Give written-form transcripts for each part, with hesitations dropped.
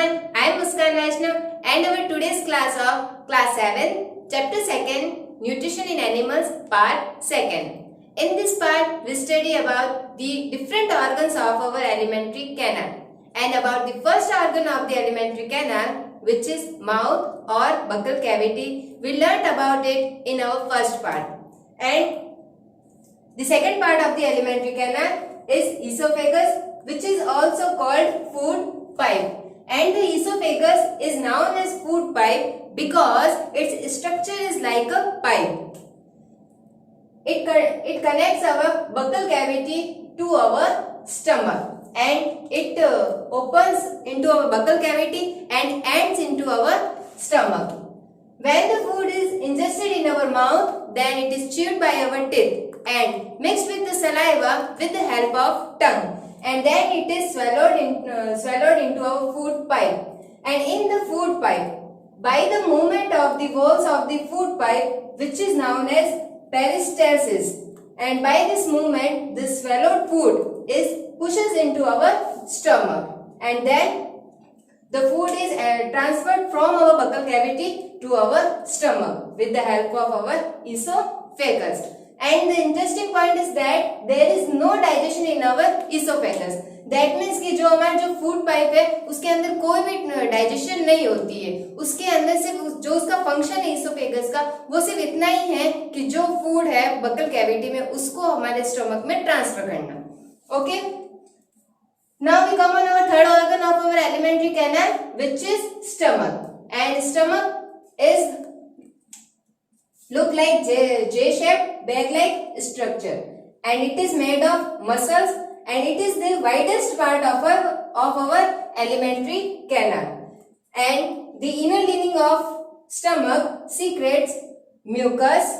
everyone, I am Muskan Vaishnav and our today's class of class 7, chapter 2, Nutrition in Animals, part 2. In this part, we study about the different organs of our alimentary canal and about the first organ of the alimentary canal, which is mouth or buccal cavity. We learnt about it in our first part. And the second part of the alimentary canal is esophagus, which is also called food pipe. And the esophagus is known as food pipe because its structure is like a pipe. It connects our buccal cavity to our stomach, and it opens into our buccal cavity and ends into our stomach. When the food is ingested in our mouth, then it is chewed by our teeth and mixed with the saliva with the help of tongue. And then it is swallowed into our food pipe. And in the food pipe, by the movement of the walls of the food pipe, which is known as peristalsis, and by this movement, the swallowed food pushes into our stomach, and then the food is transferred from our buccal cavity to our stomach with the help of our esophagus. And the interesting point is that there is no digestion in our esophagus. That means कि जो हमारा जो food pipe है उसके अंदर कोई भी digestion नहीं होती है. उसके अंदर सिर्फ जो उसका फंक्शन है esophagus का वो सिर्फ इतना ही है कि जो फूड है बकल कैविटी में उसको हमारे स्टमक में ट्रांसफर करना. Okay. Now we come on our third organ of our alimentary canal, which is stomach. And stomach is look like J-shaped bag-like structure, and it is made of muscles, and it is the widest part of our alimentary canal. And the inner lining of stomach secretes mucus,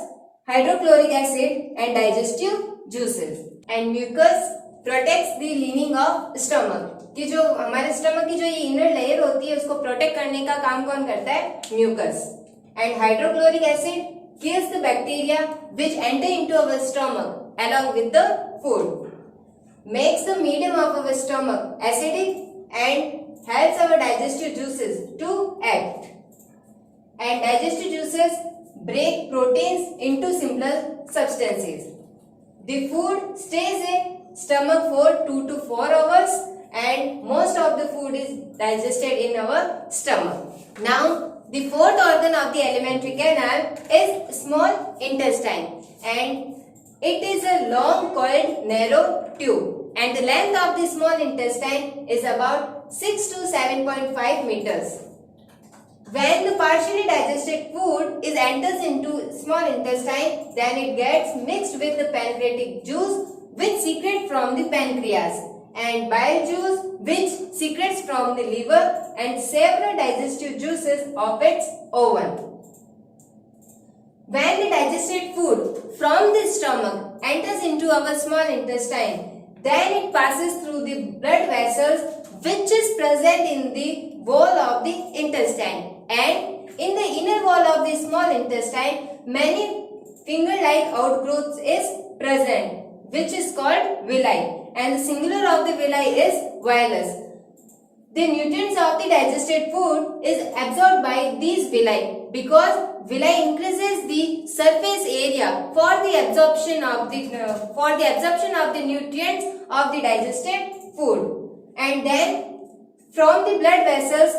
hydrochloric acid, and digestive juices. And mucus protects the lining of stomach. कि जो हमारे stomach की जो ये inner layer होती है उसको protect करने का काम कौन करता है? Mucus. And hydrochloric acid kills the bacteria which enter into our stomach along with the food, makes the medium of our stomach acidic, and helps our digestive juices to act. And digestive juices break proteins into simpler substances. The food stays in stomach for 2 to 4 hours, and most of the food is digested in our stomach. Now the fourth organ of the alimentary canal is small intestine, and it is a long coiled narrow tube, and the length of the small intestine is about 6 to 7.5 meters. When the partially digested food enters into small intestine, then it gets mixed with the pancreatic juice which secretes from the pancreas, and bile juice which secretes from the liver, and several digestive juices of its own. When the digested food from the stomach enters into our small intestine, then it passes through the blood vessels which is present in the wall of the intestine, and in the inner wall of the small intestine many finger-like outgrowths is present which is called villi, and the singular of the villi is vilus. The nutrients of the digested food is absorbed by these villi because villi increases the surface area for the absorption of the nutrients of the digested food. And then from the blood vessels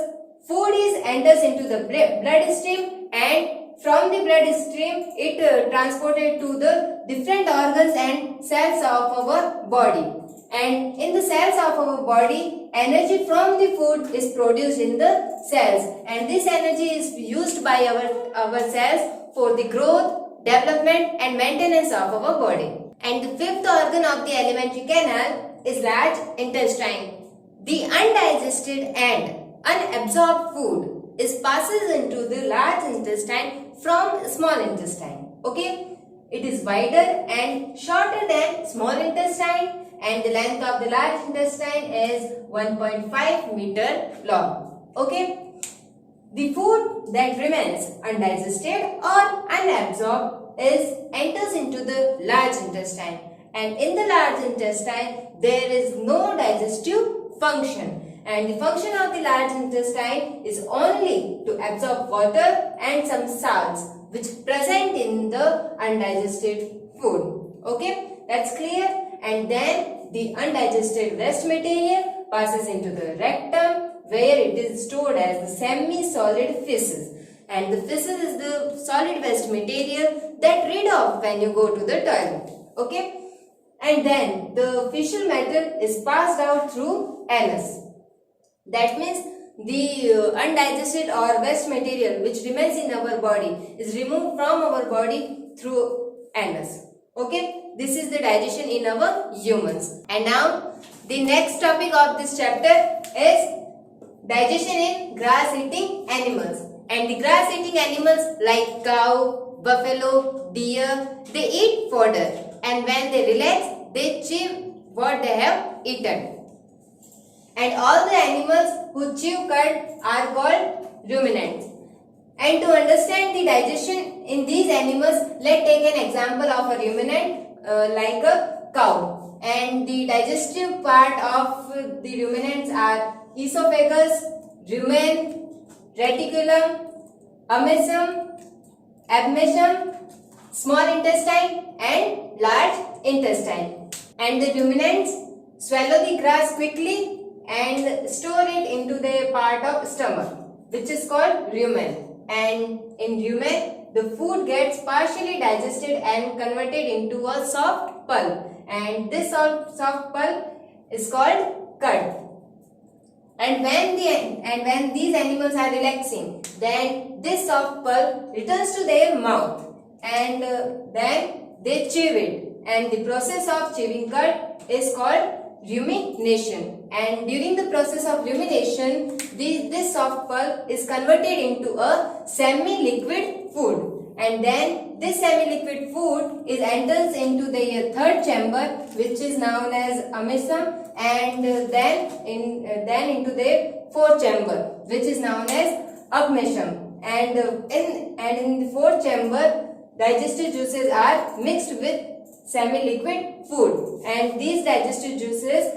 food enters into the bloodstream, and from the bloodstream it transported to the different organs and cells of our body. And in the cells of our body, energy from the food is produced in the cells, and this energy is used by our cells for the growth, development and maintenance of our body. And the fifth organ of the alimentary canal is large intestine. The undigested and unabsorbed food passes into the large intestine from small intestine. Okay, it is wider and shorter than small intestine, and the length of the large intestine is 1.5 meter long. Okay, the food that remains undigested or unabsorbed enters into the large intestine, and in the large intestine there is no digestive function, and the function of the large intestine is only to absorb water and some salts which present in the undigested food. Okay, that's clear. And then the undigested waste material passes into the rectum, where it is stored as the semi-solid feces. And the feces is the solid waste material that rid off when you go to the toilet. Okay, and then the fecal matter is passed out through anus. That means the undigested or waste material which remains in our body is removed from our body through anus. Okay, this is the digestion in our humans. And now the next topic of this chapter is digestion in grass-eating animals. And the grass-eating animals like cow, buffalo, deer, they eat fodder, and when they relax, they chew what they have eaten. And all the animals who chew cud are called ruminants. And to understand the digestion in these animals, let's take an example of a ruminant like a cow. And the digestive part of the ruminants are esophagus, rumen, reticulum, omasum, abmesum, small intestine and large intestine. And the ruminants swallow the grass quickly and store it into the part of stomach, which is called rumen. And in rumen, the food gets partially digested and converted into a soft pulp, and this soft pulp is called cud. And when these animals are relaxing, then this soft pulp returns to their mouth, and then they chew it, and the process of chewing cud is called rumination. And during the process of rumination, this soft pulp is converted into a semi-liquid food, and then this semi-liquid food enters into the third chamber, which is known as omasum, and then into the fourth chamber, which is known as abmesum. And in the fourth chamber, digestive juices are mixed with semi-liquid food, and these digestive juices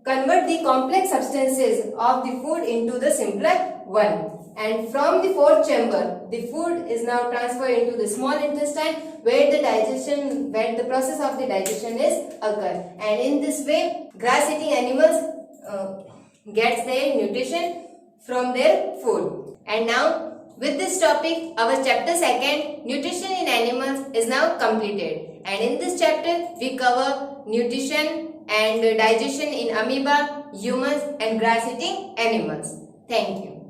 convert the complex substances of the food into the simpler one. And from the fourth chamber, the food is now transferred into the small intestine, where the process of the digestion is occur. And in this way, grass-eating animals gets their nutrition from their food. And now, with this topic, our chapter 2, nutrition in animals, is now completed. And in this chapter, we cover nutrition and digestion in amoeba, humans and grass-eating animals. Thank you.